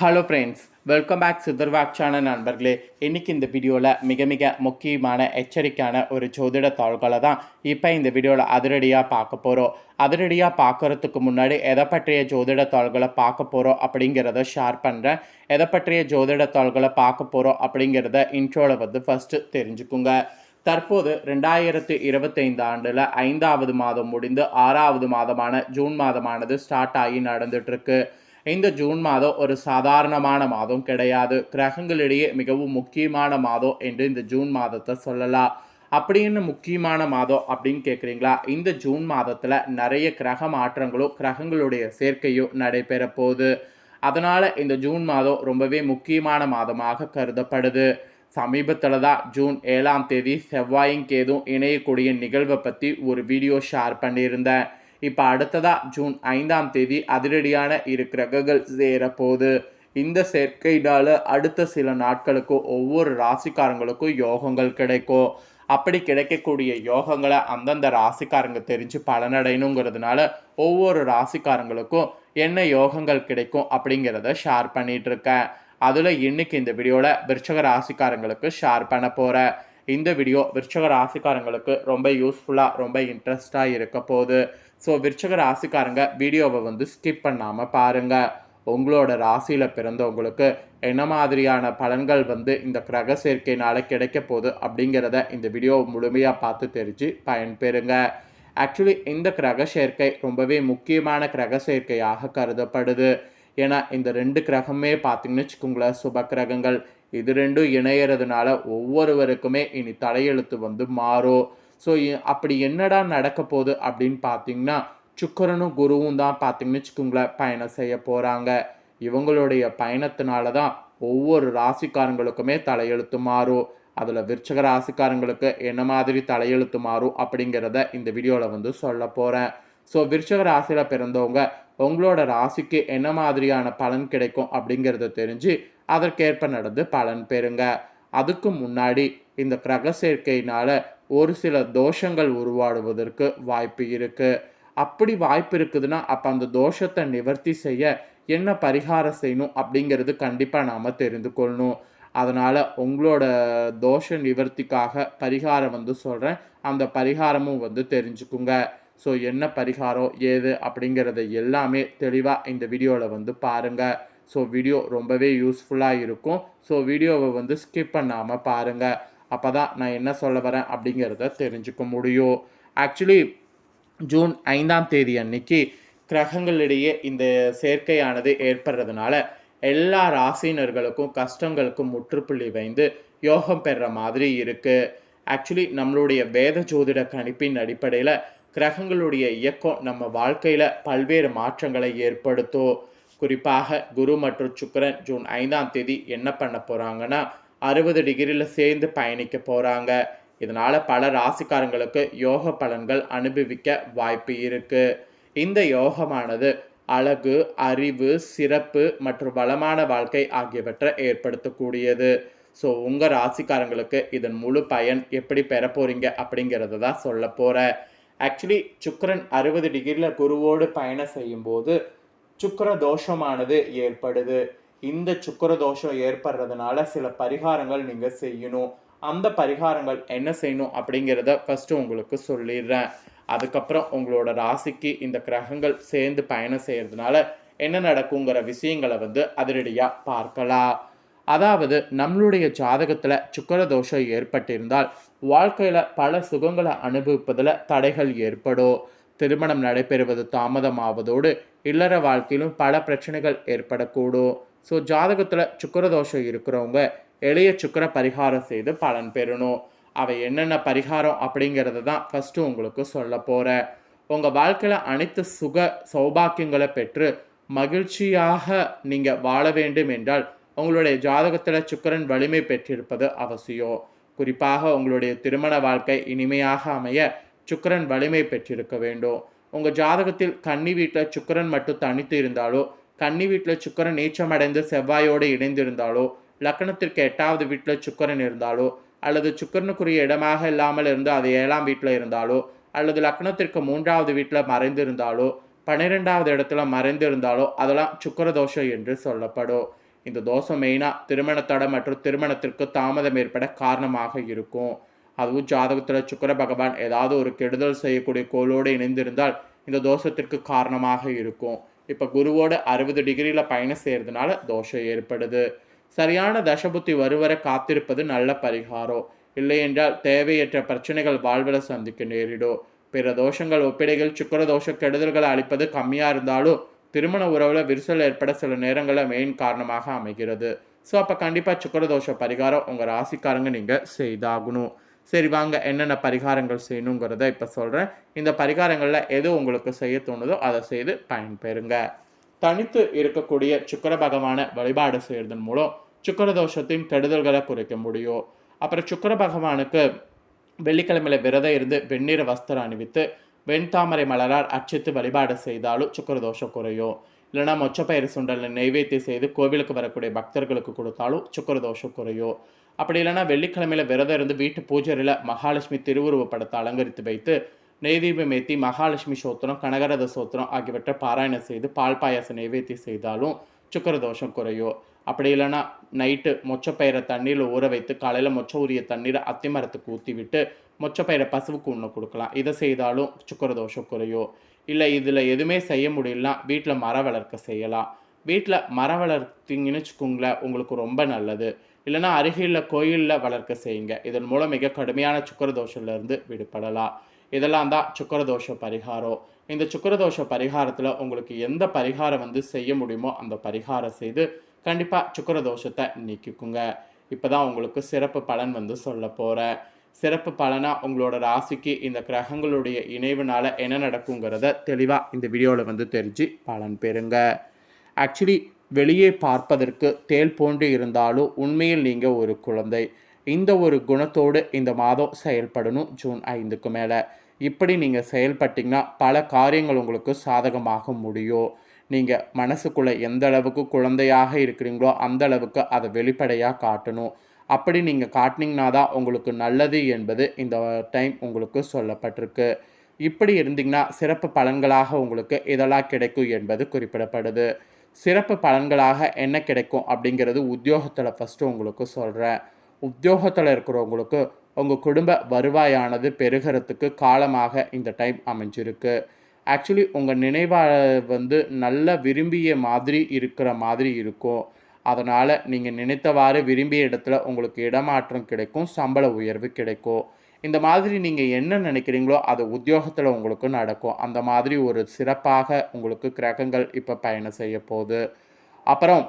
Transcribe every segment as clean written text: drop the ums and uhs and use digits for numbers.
Hello friends, welcome back சித்தர்வாக் channel நண்பர்களே. இன்றைக்கி இந்த வீடியோவில் மிக முக்கியமான எச்சரிக்கையான ஒரு ஜோதிட தாள்களை தான் இப்போ இந்த வீடியோவில் அதிரடியாக பார்க்க போகிறோம். அதிரடியாக பார்க்குறதுக்கு முன்னாடி எதை பற்றிய ஜோதிட தாள்களை பார்க்க போகிறோம் அப்படிங்கிறத ஷேர் பண்ணுறேன். எதை பற்றிய ஜோதிட தாள்களை பார்க்க போகிறோம் அப்படிங்கிறத இன்ட்ரோவில் ஃபஸ்ட்டு தெரிஞ்சுக்குங்க. தற்போது 2025 ஆண்டில் 5வது மாதம் முடிந்து 6வது மாதமான ஜூன் மாதமானது ஸ்டார்ட் ஆகி நடந்துகிட்ருக்கு. இந்த ஜூன் மாதம் ஒரு சாதாரணமான மாதம் கிடையாது. கிரகங்களிடையே மிகவும் முக்கியமான மாதம் என்று இந்த ஜூன் மாதத்தை சொல்லலாம். அப்படின்னு முக்கியமான மாதம் அப்படின்னு கேட்குறீங்களா? இந்த ஜூன் மாதத்தில் நிறைய கிரக மாற்றங்களும் கிரகங்களுடைய சேர்க்கையும் நடைபெற போகுது. அதனால் இந்த ஜூன் மாதம் ரொம்பவே முக்கியமான மாதமாக கருதப்படுது. சமீபத்தில் தான் ஜூன் 7ஆம் தேதி செவ்வாயும் கேதும் இணையக்கூடிய நிகழ்வை பற்றி ஒரு வீடியோ ஷேர் பண்ணியிருந்தேன். இப்போ அடுத்ததாக ஜூன் 5ஆம் தேதி அதிரடியான இரு கிரகங்கள் சேரப்போகுது. இந்த சேர்க்கையினால் அடுத்த சில நாட்களுக்கும் ஒவ்வொரு ராசிக்காரங்களுக்கும் யோகங்கள் கிடைக்கும். அப்படி கிடைக்கக்கூடிய யோகங்களை அந்தந்த ராசிக்காரங்க தெரிஞ்சு பலனடையணுங்கிறதுனால ஒவ்வொரு ராசிக்காரங்களுக்கும் என்ன யோகங்கள் கிடைக்கும் அப்படிங்கிறத ஷேர் பண்ணிகிட்ருக்கேன். அதில் இன்றைக்கி இந்த வீடியோவில் விருச்சக ராசிக்காரங்களுக்கு ஷேர் பண்ண போகிறேன். இந்த வீடியோ விருச்சக ராசிக்காரங்களுக்கு ரொம்ப யூஸ்ஃபுல்லாக ரொம்ப இன்ட்ரெஸ்டாக இருக்க போகுது. ஸோ விருச்சக ராசிக்காரங்க வீடியோவை ஸ்கிப் பண்ணாமல் பாருங்கள். உங்களோட ராசியில் பிறந்தவங்களுக்கு என்ன மாதிரியான பலன்கள் இந்த கிரக சேர்க்கையினால் கிடைக்க போகுது அப்படிங்கிறத இந்த வீடியோ முழுமையாக பார்த்து தெரிஞ்சு பயன்பெறுங்க. ஆக்சுவலி இந்த கிரக சேர்க்கை ரொம்பவே முக்கியமான கிரக சேர்க்கையாக கருதப்படுது. ஏன்னா இந்த 2 கிரகமே பார்த்திங்கன்னு வச்சுக்கோங்களேன், சுப கிரகங்கள். இது 2 இணையறதுனால ஒவ்வொருவருக்குமே இனி தலையெழுத்து மாறும். ஸோ அப்படி என்னடா நடக்க போகுது அப்படின்னு பார்த்தீங்கன்னா, சுக்கிரனும் குருவும் தான் பார்த்திங்கன்னு வச்சுக்கோங்களேன் பயணம் செய்ய போகிறாங்க. இவங்களுடைய பயணத்தினால தான் ஒவ்வொரு ராசிக்காரங்களுக்குமே தலையெழுத்து மாறும். அதில் விருச்சக ராசிக்காரங்களுக்கு என்ன மாதிரி தலையெழுத்து மாறும் அப்படிங்கிறத இந்த வீடியோவில் சொல்ல போகிறேன். ஸோ விருச்சக ராசியில் பிறந்தவங்க உங்களோட ராசிக்கு என்ன மாதிரியான பலன் கிடைக்கும் அப்படிங்கிறத தெரிஞ்சு அதற்கேற்ப நடந்து பலன் பெறுங்க. அதுக்கு முன்னாடி இந்த கிரக சேர்க்கையினால் ஒரு சில தோஷங்கள் உருவாடுவதற்கு வாய்ப்பு இருக்குது. அப்படி வாய்ப்பு இருக்குதுன்னா அப்போ அந்த தோஷத்தை நிவர்த்தி செய்ய என்ன பரிகாரம் செய்யணும் அப்படிங்கிறது கண்டிப்பாக நாம் தெரிந்து கொள்ளணும். அதனால் உங்களோட தோஷ நிவர்த்திக்காக பரிகாரம் சொல்கிறேன். அந்த பரிகாரமும் தெரிஞ்சுக்குங்க. ஸோ என்ன பரிகாரம் ஏது அப்படிங்கிறத எல்லாமே தெளிவாக இந்த வீடியோவில் பாருங்கள். ஸோ வீடியோ ரொம்பவே யூஸ்ஃபுல்லாக இருக்கும். ஸோ வீடியோவை ஸ்கிப் பண்ணாமல் பாருங்கள். அப்போ தான் நான் என்ன சொல்ல வரேன் அப்படிங்கிறத தெரிஞ்சுக்க முடியும். ஆக்சுவலி ஜூன் 5ஆம் தேதி அன்னைக்கு கிரகங்களிடையே இந்த சேர்க்கையானது ஏற்படுறதுனால எல்லா ராசினர்களுக்கும் கஷ்டங்களுக்கும் முற்றுப்புள்ளி வைந்து யோகம் பெறுற மாதிரி இருக்குது. ஆக்சுவலி நம்மளுடைய வேத ஜோதிட கணிப்பின் அடிப்படையில் கிரகங்களுடைய இயக்கம் நம்ம வாழ்க்கையில் பல்வேறு மாற்றங்களை ஏற்படுத்தும். குறிப்பாக குரு மற்றும் சுக்கிரன் ஜூன் 5ஆம் தேதி என்ன பண்ண போகிறாங்கன்னா 60 டிகிரியில் சேர்ந்து பயணிக்க போகிறாங்க. இதனால் பல ராசிக்காரங்களுக்கு யோக பலன்கள் அனுபவிக்க வாய்ப்பு இருக்குது. இந்த யோகமானது அழகு, அறிவு, சிறப்பு மற்றும் வளமான வாழ்க்கை ஆகியவற்றை ஏற்படுத்தக்கூடியது. ஸோ உங்கள் ராசிக்காரங்களுக்கு இதன் முழு பயன் எப்படி பெற போகிறீங்க அப்படிங்கிறத தான் சொல்ல போகிறேன். ஆக்சுவலி சுக்கிரன் 60 டிகிரியில் குருவோடு பயணம் செய்யும்போது சுக்கிர தோஷமானது ஏற்படுது. இந்த சுக்கிர தோஷம் ஏற்படுறதுனால சில பரிகாரங்கள் நீங்கள் செய்யணும். அந்த பரிகாரங்கள் என்ன செய்யணும் அப்படிங்கிறத ஃபஸ்ட்டு உங்களுக்கு சொல்லிடுறேன். அதுக்கப்புறம் உங்களோட ராசிக்கு இந்த கிரகங்கள் சேர்ந்து பயணம் செய்கிறதுனால என்ன நடக்குங்கிற விஷயங்களை அதிரடியாக பார்க்கலாம். அதாவது நம்மளுடைய ஜாதகத்தில் சுக்கிர தோஷம் ஏற்பட்டிருந்தால் வாழ்க்கையில் பல சுகங்களை அனுபவிப்பதில் தடைகள் ஏற்படும். திருமணம் நடைபெறுவது தாமதமாவதோடு இல்லற வாழ்க்கையிலும் பல பிரச்சனைகள் ஏற்படக்கூடும். ஸோ ஜாதகத்தில் சுக்கிர தோஷம் இருக்கிறவங்க எளிய சுக்கிர பரிகாரம் செய்து பலன் பெறணும். அவை என்னென்ன பரிகாரம் அப்படிங்கிறத தான் ஃபஸ்ட்டு உங்களுக்கு சொல்ல போகிறேன். உங்கள் வாழ்க்கையில் அனைத்து சுக சௌபாக்கியங்களை பெற்று மகிழ்ச்சியாக நீங்கள் வாழ வேண்டும் என்றால் உங்களுடைய ஜாதகத்தில் சுக்கிரன் வலிமை பெற்றிருப்பது அவசியம். குறிப்பாக உங்களுடைய திருமண வாழ்க்கை இனிமையாக அமைய சுக்கிரன் வலிமை பெற்றிருக்க வேண்டும். உங்கள் ஜாதகத்தில் கன்னி வீட்டில் சுக்கிரன் மட்டும் தனித்து இருந்தாலோ, கன்னி வீட்டில் சுக்கிரன் நீச்சமடைந்து செவ்வாயோடு இணைந்திருந்தாலோ, லக்னத்திற்கு 8வது வீட்டில் சுக்கிரன் இருந்தாலோ, அல்லது சுக்கிரனுக்குரிய இடமாக இல்லாமல் இருந்து அது 7ஆம் வீட்டில் இருந்தாலோ, அல்லது லக்னத்திற்கு 3வது வீட்டில் மறைந்திருந்தாலோ, 12வது இடத்துல மறைந்திருந்தாலோ அதெல்லாம் சுக்கிர தோஷம் என்று சொல்லப்படும். இந்த தோஷம் மெயினாக திருமண தடை மற்றும் திருமணத்திற்கு தாமதம் ஏற்பட காரணமாக இருக்கும். அதுவும் ஜாதகத்தில் சுக்கிர பகவான் ஏதாவது ஒரு கெடுதல் செய்யக்கூடிய கோளோடு இணைந்திருந்தால் இந்த தோஷத்திற்கு காரணமாக இருக்கும். இப்போ குருவோட 60 டிகிரியில் பயணம் செய்கிறதுனால தோஷம் ஏற்படுது. சரியான தசபுத்தி வருவரை காத்திருப்பது நல்ல பரிகாரம். இல்லையென்றால் தேவையற்ற பிரச்சனைகள் வாழ்வில் சந்திக்க நேரிடும். பிற தோஷங்கள் ஒப்பிடைகள் சுக்கிர தோஷ கெடுதல்களை அளிப்பது கம்மியாக இருந்தாலும் திருமண உறவில் விரிசல் ஏற்பட சில நேரங்களில் மெயின் காரணமாக அமைகிறது. ஸோ அப்போ கண்டிப்பாக சுக்கிர தோஷ பரிகாரம் உங்கள் ராசிக்காரங்க நீங்கள் செய்தாகணும். சரி வாங்க என்னென்ன பரிகாரங்கள் செய்யணுங்கிறத இப்போ சொல்கிறேன். இந்த பரிகாரங்களில் எது உங்களுக்கு செய்ய தோணுதோ அதை செய்து பயன்பெறுங்க. தனித்து இருக்கக்கூடிய சுக்கிர பகவானை வழிபாடு செய்கிறதன் மூலம் சுக்கிர தோஷத்தின் கெடுதல்களை குறைக்க முடியும். அப்புறம் சுக்கிர பகவானுக்கு வெள்ளிக்கிழமையில் விரதம் இருந்து வெண்ணிற வஸ்திரம் அணிவித்து வெண்தாமரை மலரால் அர்ச்சித்து வழிபாடு செய்தாலும் சுக்கிர தோஷம் குறையும். இல்லைனா மொச்சப்பயிறு சுண்டலில் நெய்வேத்தியம் செய்து கோவிலுக்கு வரக்கூடிய பக்தர்களுக்கு கொடுத்தாலும் சுக்கிர தோஷம் குறையும். அப்படி இல்லைனா வெள்ளிக்கிழமையில் விரதம் இருந்து வீட்டு பூஜையில் மகாலட்சுமி திருவுருவ படத்தை அலங்கரித்து வைத்து நெய்தீபம் ஏற்றி மகாலட்சுமி சோத்திரம் கனகரத சோத்திரம் ஆகியவற்றை பாராயணம் செய்து பால் பாயாசம் நெய்வேத்தியம் செய்தாலும் சுக்கிர தோஷம் குறையும். அப்படி இல்லைனா நைட்டு மொச்சப்பயிரை தண்ணீரில் ஊற வைத்து காலையில் மொச்ச உரிய தண்ணீரை அத்திமரத்துக்கு ஊற்றி விட்டு மொச்சப்பயிரை பசுவுக்கு உண்ண கொடுக்கலாம். இதை செய்தாலும் சுக்கிர தோஷம் குறையும். இல்லை இதில் எதுவுமே செய்ய முடியலனா வீட்டில் மரம் வளர்க்க செய்யலாம். வீட்டில் மரம் வளர்த்தீங்கன்னு வச்சுக்கோங்களேன், உங்களுக்கு ரொம்ப நல்லது. இல்லைனா அருகில் கோயிலில் வளர்க்க செய்யுங்க. இதன் மூலம் மிக கடுமையான சுக்கிர தோஷத்திலிருந்து விடுபடலாம். இதெல்லாம் தான் சுக்கிர தோஷ பரிகாரம். இந்த சுக்கிர தோஷ பரிகாரத்தில் உங்களுக்கு எந்த பரிகாரம் செய்ய முடியுமோ அந்த பரிகாரம் செய்து கண்டிப்பாக சுக்கிர தோஷத்தை நீக்கிக்குங்க. இப்போ தான் உங்களுக்கு சிறப்பு பலன் சொல்ல போகிறேன். சிறப்பு பலனாக உங்களோட ராசிக்கு இந்த கிரகங்களுடைய இணைவுனால் என்ன நடக்குங்கிறத தெளிவாக இந்த வீடியோவில் தெரிஞ்சு பலன் பெறுங்க. ஆக்சுவலி வெளியே பார்ப்பதற்கு தேல் போன்று இருந்தாலும் உண்மையில் நீங்கள் ஒரு குழந்தை. இந்த ஒரு குணத்தோடு இந்த மாதம் செயல்படணும். ஜூன் 5க்கு மேலே இப்படி நீங்கள் செயல்பட்டிங்கன்னா பல காரியங்கள் உங்களுக்கு சாதகமாக முடியும். நீங்கள் மனசுக்குள்ளே எந்த அளவுக்கு குழந்தையாக இருக்கிறீங்களோ அந்த அளவுக்கு அதை வெளிப்படையாக காட்டணும். அப்படி நீங்கள் காட்டினீங்கன்னா தான் உங்களுக்கு நல்லது என்பது இந்த டைம் உங்களுக்கு சொல்லப்பட்டிருக்கு. இப்படி இருந்தீங்கன்னா சிறப்பு பலன்களாக உங்களுக்கு இதெல்லாம் கிடைக்கும் என்பது குறிப்பிடப்படுது. சிறப்பு பலன்களாக என்ன கிடைக்கும் அப்படிங்கிறது உத்தியோகத்தில் ஃபஸ்ட்டு உங்களுக்கு சொல்கிறேன். உத்தியோகத்தில் இருக்கிறவங்களுக்கு உங்கள் குடும்ப வருவாயானது பெருகிறதுக்கு காலமாக இந்த டைம் அமைஞ்சிருக்கு. ஆக்சுவலி உங்கள் நினைவாக நல்ல விரும்பிய மாதிரி இருக்கிற மாதிரி இருக்கும். அதனால் நீங்கள் நினைத்தவாறு விரும்பிய இடத்துல உங்களுக்கு இடமாற்றம் கிடைக்கும், சம்பள உயர்வு கிடைக்கும். இந்த மாதிரி நீங்கள் என்ன நினைக்கிறீங்களோ அது உத்தியோகத்தில் உங்களுக்கு நடக்கும். அந்த மாதிரி ஒரு சிறப்பாக உங்களுக்கு கிரகங்கள் இப்போ பயணம் செய்ய போகுது. அப்புறம்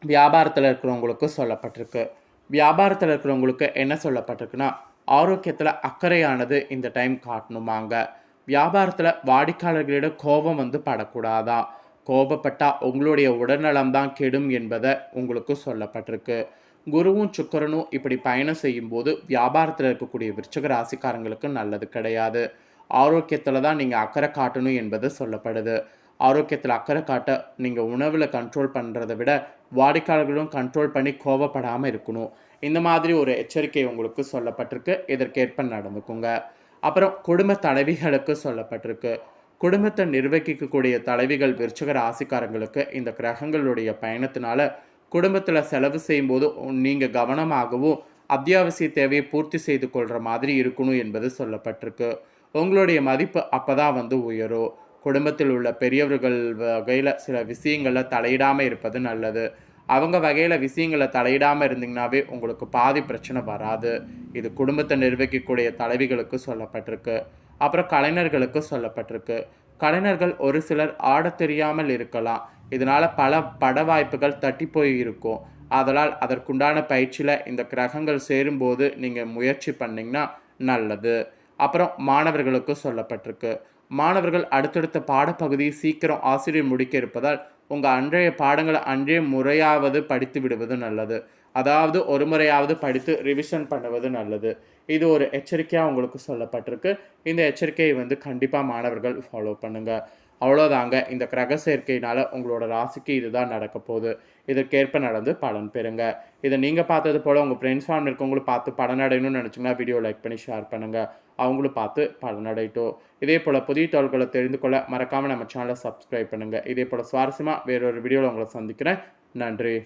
வியாபாரத்தில் இருக்கிறவங்களுக்கு சொல்லப்பட்டிருக்கு. வியாபாரத்தில் இருக்கிறவங்களுக்கு என்ன சொல்லப்பட்டிருக்குன்னா, ஆரோக்கியத்தில் அக்கறையானது இந்த டைம் காட்டணுமாங்க. வியாபாரத்தில் வாடிக்கையாளர்களிடம் கோபம் படக்கூடாதான். கோபப்பட்டால் உங்களுடைய உடல்நலம் தான் கெடும் என்பதை உங்களுக்கு சொல்லப்பட்டிருக்கு. குருவும் சுக்கிரனும் இப்படி பயணம் செய்யும்போது வியாபாரத்தில் இருக்கக்கூடிய விருச்சிக ராசிக்காரங்களுக்கு நல்லது கிடையாது. ஆரோக்கியத்தில் தான் நீங்கள் அக்கறை காட்டணும் என்பது சொல்லப்படுது. ஆரோக்கியத்தில் அக்கறை காட்ட நீங்கள் உணவில் கண்ட்ரோல் பண்ணுறதை விட வாடிக்கையாளர்களும் கண்ட்ரோல் பண்ணி கோபப்படாமல் இருக்கணும். இந்த மாதிரி ஒரு எச்சரிக்கை உங்களுக்கு சொல்லப்பட்டிருக்கு. இதற்கேற்ப நடந்துக்குங்க. அப்புறம் குடும்ப தலைவிகளுக்கு சொல்லப்பட்டிருக்கு. குடும்பத்தை நிர்வகிக்கக்கூடிய தலைவிகள் விருச்சிக ராசிக்காரங்களுக்கு இந்த கிரகங்களுடைய பயணத்தினால குடும்பத்தில் செலவு செய்யும்போது நீங்கள் கவனமாகவும் அத்தியாவசிய தேவையை பூர்த்தி செய்து கொள்கிற மாதிரி இருக்கணும் என்பது சொல்லப்பட்டிருக்கு. உங்களுடைய மதிப்பு அப்போ தான் உயரும். குடும்பத்தில் உள்ள பெரியவர்கள் வகையில் சில விஷயங்களில் தலையிடாமல் இருப்பது நல்லது. அவங்க வகையில் விஷயங்களை தலையிடாமல் இருந்தீங்கன்னாவே உங்களுக்கு பாதி பிரச்சனை வராது. இது குடும்பத்தை நிர்வகிக்கக்கூடிய தலைவிகளுக்கு சொல்லப்பட்டிருக்கு. அப்புறம் கலைஞர்களுக்கு சொல்லப்பட்டிருக்கு. கலைஞர்கள் ஒரு சிலர் ஆடத் தெரியாமல் இருக்கலாம். இதனால் பல பட வாய்ப்புகள் தட்டி போய் இருக்கும். அதனால் அதற்குண்டான பயிற்சியில் இந்த கிரகங்கள் சேரும்போது நீங்கள் முயற்சி பண்ணிங்கன்னா நல்லது. அப்புறம் மாணவர்களுக்கு சொல்லப்பட்டிருக்கு. மாணவர்கள் அடுத்தடுத்த பாடப்பகுதியை சீக்கிரம் ஆசிரியர் முடிக்க இருப்பதால் உங்கள் அன்றைய பாடங்களை அன்றைய முறையாவது படித்து விடுவது நல்லது. அதாவது ஒரு முறையாவது படித்து ரிவிஷன் பண்ணுவது நல்லது. இது ஒரு எச்சரிக்கையாக உங்களுக்கு சொல்லப்பட்டிருக்கு. இந்த எச்சரிக்கையை கண்டிப்பாக மாணவர்கள் ஃபாலோ பண்ணுங்கள். அவ்வளோதாங்க. இந்த கிரக சேர்க்கையினால் உங்களோட ராசிக்கு இதுதான் நடக்க போகுது. இதற்கேற்ப நடந்து பலன் பெறுங்க. இதை நீங்கள் பார்த்தது போல் உங்கள் ஃப்ரெண்ட்ஸ் ஃபார்ம் இருக்கவங்களும் பார்த்து பலனடையணும்னு நினச்சிங்கன்னா வீடியோ லைக் பண்ணி ஷேர் பண்ணுங்கள். அவங்களும் பார்த்து பலனடையட்டும். இதே போல் புதிய தகவல்களை தெரிந்து கொள்ள மறக்காமல் நம்ம சேனலை சப்ஸ்கிரைப் பண்ணுங்கள். இதே போல் சுவாரஸ்யமாக வேறொரு வீடியோவில் உங்களை சந்திக்கிறேன். நன்றி.